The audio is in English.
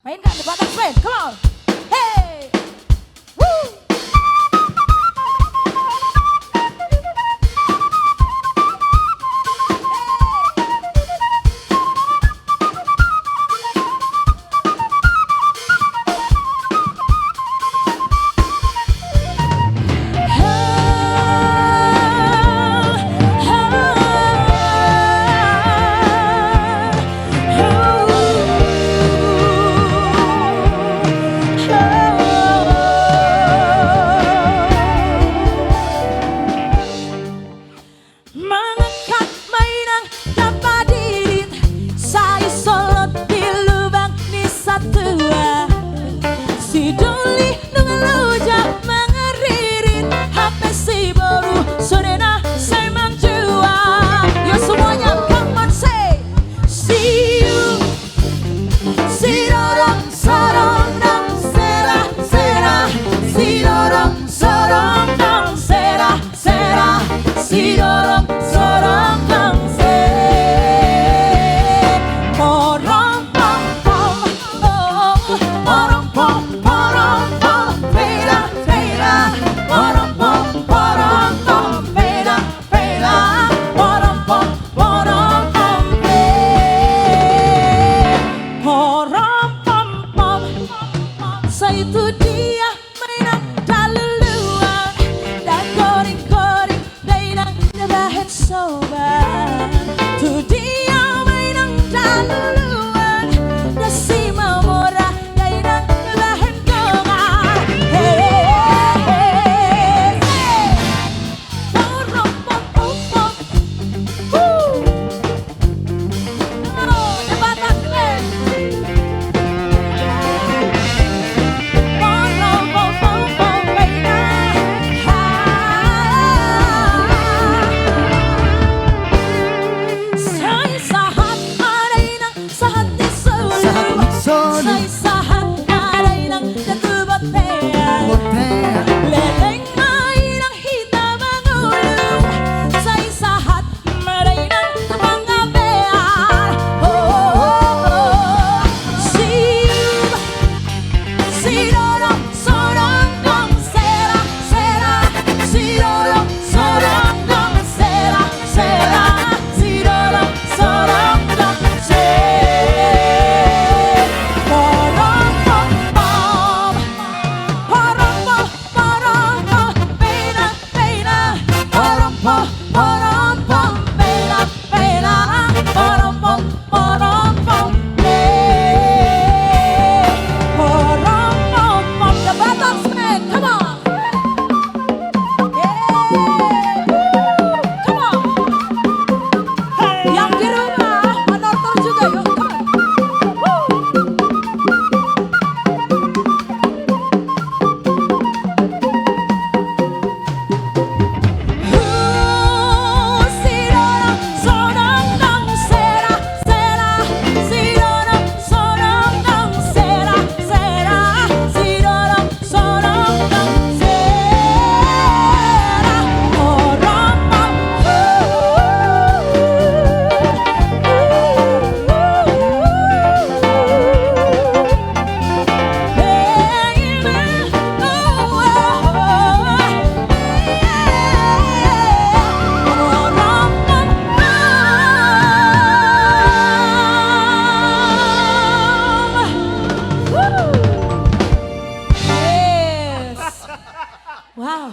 Mainkan the button friend, come on. Hey, woo. Mengangkat mainang dapat dirin, saya solot di lubang di satua. Si Doli dengan lujak mengeririn, HP si baru sorena saya menjua. Yo semuanya come on say, see you. Si dorong sorong dong sera sera, si dorong sorong dong sera sera, si dorong sorong dong sera. Porong pom pom, oh porong pom porong pom, pera pera, porong pom porong pom, pera pera, porong pom porong pom, porong pom pom. Saya itu dia mainan daluluan, dan goreng-goreng mainan bahan sobat. Tu dia mainan daluluan, dan si mamora mainan bahan dongan. Hey, porong pom pom pom, woo. Oh, jabatan keren. Say sahat aray ng natubatea, leleng may ng hita mangulong. Say sahat maray ng pangabean. Oh, si dorong sorong dong sera sera, si dorong sorong dong sera sera, si dorong sorong dong sera. Yang di rumah menortor juga yuk. Wow.